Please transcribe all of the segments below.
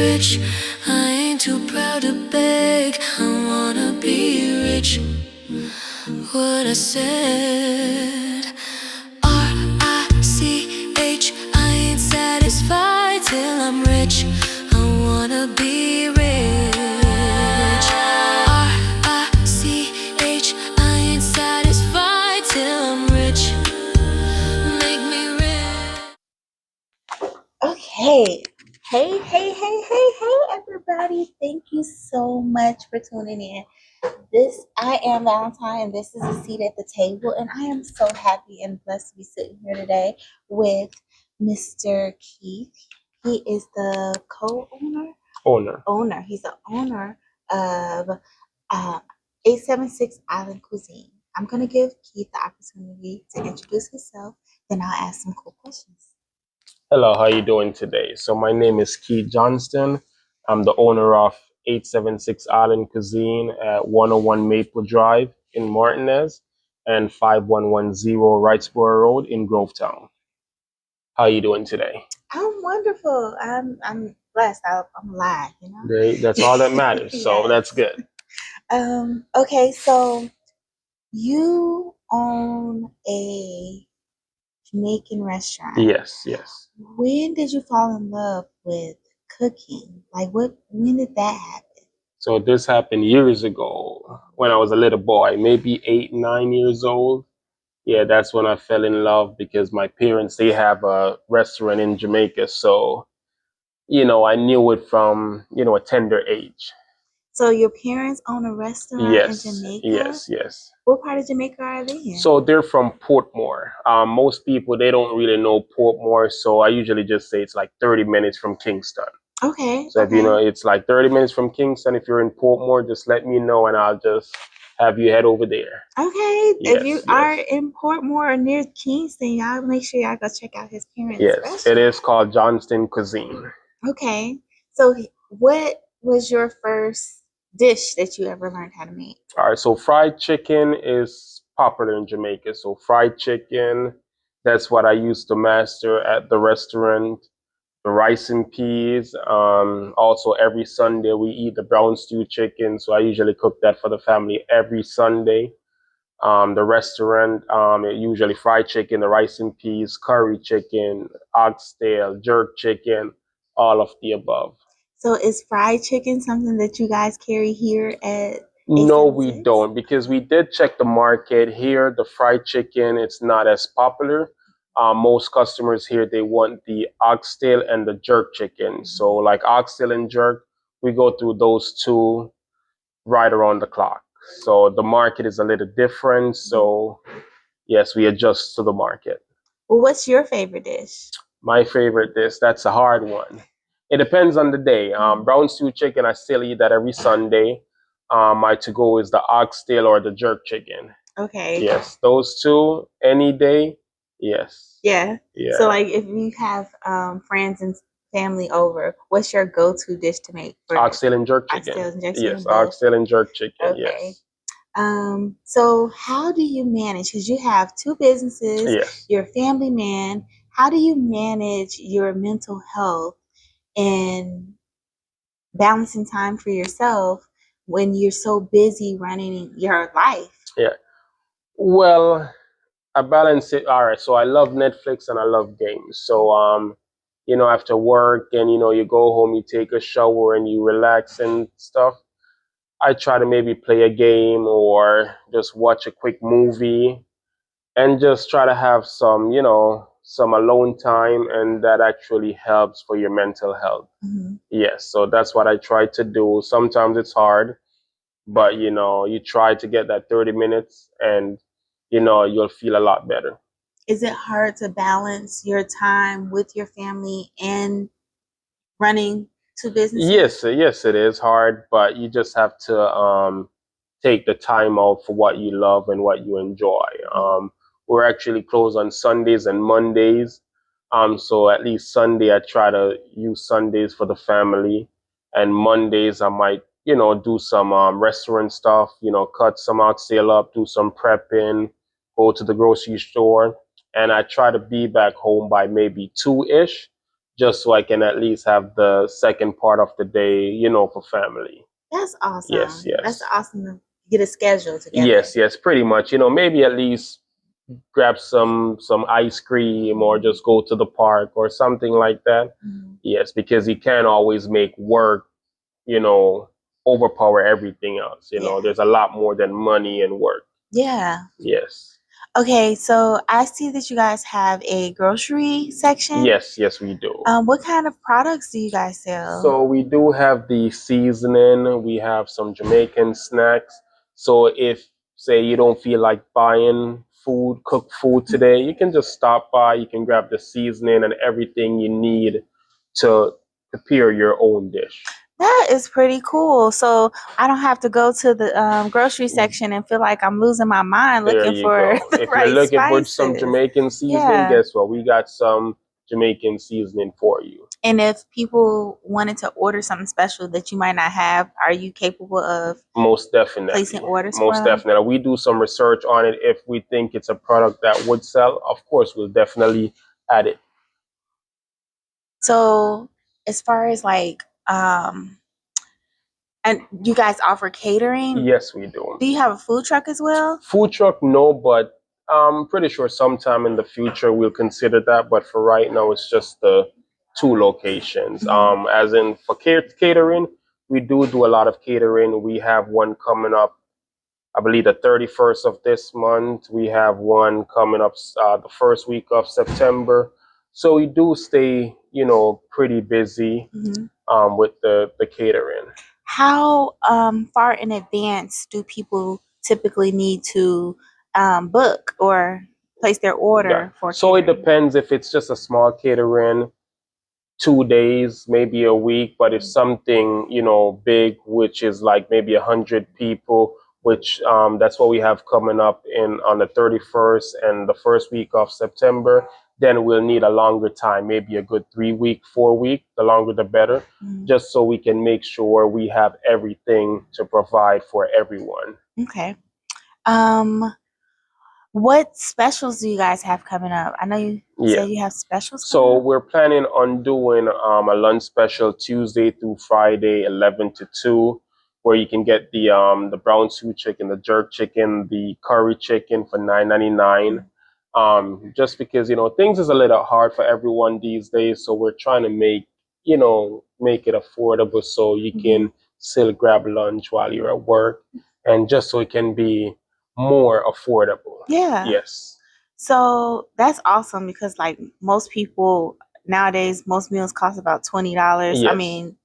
rich. I ain't too proud to beg. I wanna be rich. What I said. R-I-C-H. I ain't satisfied till I'm rich. I wanna be rich. R-I-C-H. I ain't satisfied till I'm rich. Make me rich. Okay. Hey, everybody. Thank you so much for tuning in. I am Valentine, and this is a seat at the table, and I am so happy and blessed to be sitting here today with Mr. Keith. He is the owner. He's the owner of 876 Island Cuisine. I'm going to give Keith the opportunity to introduce himself, then I'll ask some cool questions. Hello, how you doing today? So my name is Keith Johnston. I'm the owner of 876 Island Cuisine at 101 Maple Drive in Martinez and 5110 Wrightsboro Road in Grovetown. How you doing today? I'm wonderful. I'm blessed. I'm alive, you know. That's all that matters. So Yes. that's good. Okay, so you own a Jamaican restaurant. Yes. When did you fall in love with cooking? When did that happen? So this happened years ago when I was a little boy, maybe 8, 9 years old. Yeah, that's when I fell in love because my parents, they have a restaurant in Jamaica. So, I knew it from, a tender age. So your parents own a restaurant in Jamaica? Yes. What part of Jamaica are they in? So they're from Portmore. Most people, they don't really know Portmore. So I usually just say it's like 30 minutes from Kingston. Okay. So if you know, it's like 30 minutes from Kingston. If you're in Portmore, just let me know and I'll just have you head over there. Okay. If you Yes. are in Portmore or near Kingston, y'all make sure y'all go check out his parents' Yes, restaurant. it is called Johnston Cuisine. Okay. So what was your first dish that you ever learned how to make? All right, so fried chicken is popular in Jamaica. So fried chicken, that's what I used to master at the restaurant. The rice and peas. Also, every Sunday we eat the brown stew chicken. So I usually cook that for the family every Sunday. The restaurant, usually fried chicken, the rice and peas, curry chicken, oxtail, jerk chicken, all of the above. So is fried chicken something that you guys carry here at No, we 876? don't, because we did check the market here. The fried chicken, it's not as popular. Most customers here, they want the oxtail and the jerk chicken. So like oxtail and jerk, we go through those two right around the clock. So the market is a little different. So yes, we adjust to the market. Well, what's your favorite dish? My favorite dish, that's a hard one. It depends on the day. Brown stew chicken, I still eat that every Sunday. My to-go is the oxtail or the jerk chicken. Okay. Yes, those two, any day, yes. Yeah. Yeah. So like if you have friends and family over, what's your go-to dish to make for Oxtail and jerk chicken. oxtail and jerk chicken? Yes, oxtail and jerk chicken, Okay. yes. So how do you manage? Because you have two businesses, Yes. you're a family man. How do you manage your mental health and balancing time for yourself when you're so busy running your life? Yeah. Well, I balance it. All right. So I love Netflix and I love games. So, after work and, you go home, you take a shower and you relax and stuff. I try to maybe play a game or just watch a quick movie and just try to have some alone time, and that actually helps for your mental health. Mm-hmm. Yes, so that's what I try to do. Sometimes it's hard, but you try to get that 30 minutes and you'll feel a lot better. Is it hard to balance your time with your family and running two businesses? Yes, it is hard, but you just have to take the time out for what you love and what you enjoy. We're actually closed on Sundays and Mondays. So at least Sunday, I try to use Sundays for the family, and Mondays I might, do some restaurant stuff. Cut some oxtail up, do some prepping, go to the grocery store, and I try to be back home by maybe 2-ish, just so I can at least have the second part of the day, for family. That's awesome. Yes, yes. That's awesome to get a schedule together. Yes, pretty much. Maybe at least grab some ice cream or just go to the park or something like that. Mhm. Yes, because you can't always make work, overpower everything else. Yeah. There's a lot more than money and work. Yeah. Yes. Okay, so I see that you guys have a grocery section. Yes, we do. What kind of products do you guys sell? So we do have the seasoning. We have some Jamaican snacks. So if, say, you don't feel like buying cooked food today, you can just stop by. You can grab the seasoning and everything you need to prepare your own dish. That is pretty cool. So I don't have to go to the grocery section and feel like I'm losing my mind There looking you for go. the If right you're looking for spices. some Jamaican seasoning, Yeah. guess what? We got some Jamaican seasoning for you. And if people wanted to order something special that you might not have, are you capable of Most definitely placing orders most for them? definitely. We do some research on it. If we think it's a product that would sell, of course we'll definitely add it. So as far as and you guys offer catering? Yes, we do. Do you have a food truck as well? Food truck, no, but I'm pretty sure sometime in the future we'll consider that. But for right now, it's just the two locations. Mhm. As in for catering, we do a lot of catering. We have one coming up, I believe, the 31st of this month. We have one coming up the first week of September. So we do stay, pretty busy Mhm. with the catering. How far in advance do people typically need to book or place their order for So it catering? depends. If it's just a small catering, 2 days, maybe a week. But if something, big, which is like maybe 100 people, which that's what we have coming up on the 31st and the first week of September, then we'll need a longer time, maybe a good 3 week, 4 week. The longer the better, Mhm. just so we can make sure we have everything to provide for everyone. Okay. What specials do you guys have coming up? I know you Yeah. said you have specials So coming up. we're planning on doing a lunch special Tuesday through Friday, 11 to 2, where you can get the brown stew chicken, the jerk chicken, the curry chicken for $9.99. Just because things is a little hard for everyone these days, so we're trying to make it affordable so you can still grab lunch while you're at work, and just so it can be more affordable. Yeah. Yes. So that's awesome because like most people nowadays, most meals cost about $20. I Yes. mean,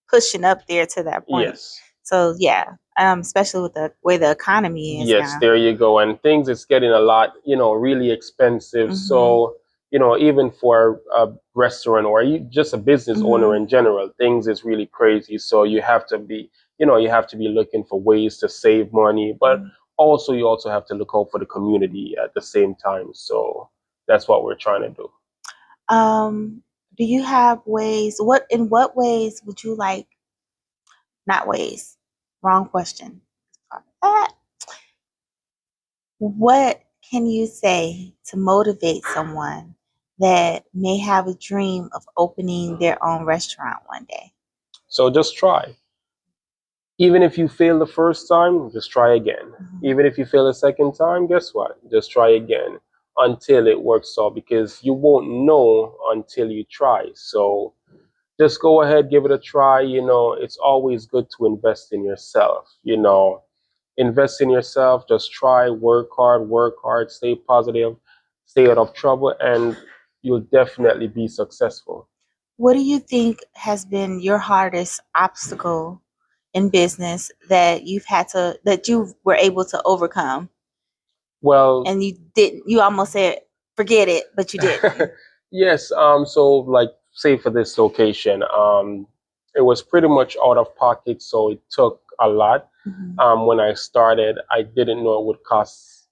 pushing up there to that point. Yes. So yeah, especially with the way the economy is Yes, now. there you go. And things is getting a lot, really expensive. So, even for a restaurant or just a business owner in general, things is really crazy. So you have to be, looking for ways to save money, but also you also have to look out for the community at the same time. So that's what we're trying to do. Do you have ways? In what ways would you like? Not ways. Wrong question. What can you say to motivate someone that may have a dream of opening their own restaurant one day? So just try. Even if you fail the first time, just try again. Even if you fail the second time, guess what? Just try again until it works out, because you won't know until you try. So just go ahead, give it a try. It's always good to invest in yourself. Invest in yourself, just try, work hard, stay positive, stay out of trouble, and you'll definitely be successful. What do you think has been your hardest obstacle in business that you were able to overcome? Well, And you almost said forget it, but you didn't. yes. So like, say for this location, it was pretty much out of pocket, so it took a lot. When I started, I didn't know it would cost,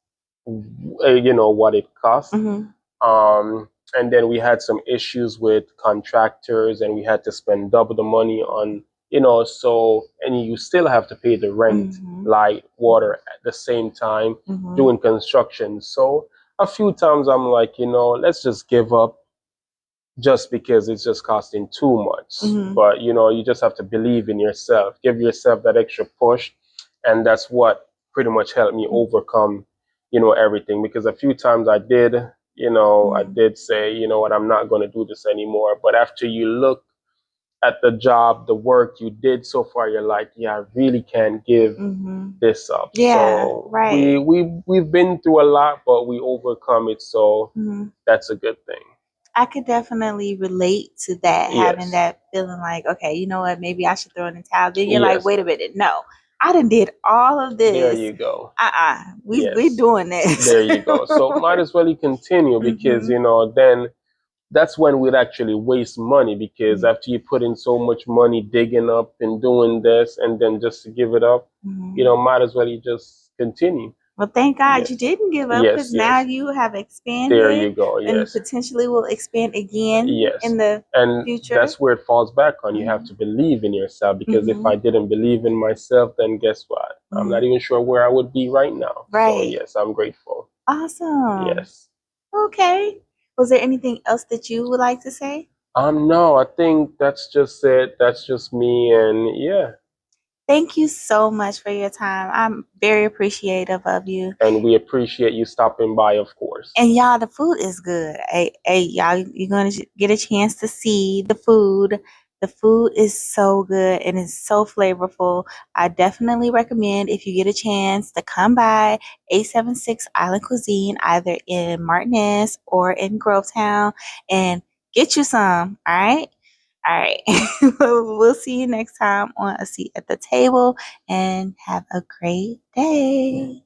what it cost. And then we had some issues with contractors, and we had to spend double the money on, so, and you still have to pay the rent, light, water at the same time doing construction. So a few times I'm like, let's just give up. just because it's just costing too much. Mhm. But you know, you just have to believe in yourself, give yourself that extra push, and that's what pretty much helped me overcome, you know, everything. Because a few times I did, you know, I Mhm. did say, you know what, I'm not going to do this anymore. But after you look at the job, the work you did so far, you're like, yeah, I really can't give Mhm. this up. Yeah, So right. we've been through a lot, but we overcome it. So Mhm. that's a good thing. I could definitely relate to that, having Yes. that feeling like, okay, you know what, maybe I should throw in the towel. Then you're like, Yes. wait a minute, no, I done did all of There this. you go. We Yes. doing this. There you go. So might as well you continue because, Mhm. you know, then that's when we'd actually waste money because Mhm. after you put in so much money digging up and doing this and then just to give it up, you Mhm. know, might as well you just continue. Well, thank God you Yes. didn't give up, because Yes, now yes. you have There expanded you go. and Yes. potentially will expand again Yes. in the And future. that's where it falls back on. You have Mhm. to believe in yourself because if Mhm. I didn't believe in myself, then guess what? I'm not Mhm. even sure where I would be right now. So, Right. yes, I'm grateful. Awesome. Yes. Okay. Was there anything else that you would like to say? No, I think that's just it. That's just me. And yeah, Thank you so much for your time. I'm very appreciative of you. and we appreciate you stopping by, of course. And y'all, the food is good. Hey, y'all, you're going to get a chance to see the food. The food is so good and it's so flavorful. I definitely recommend, if you get a chance, to come by 876 Island Cuisine, either in Martinez or in Grovetown, and get you some. All right. All right. We'll see you next time on A Seat at the Table, and have a great day.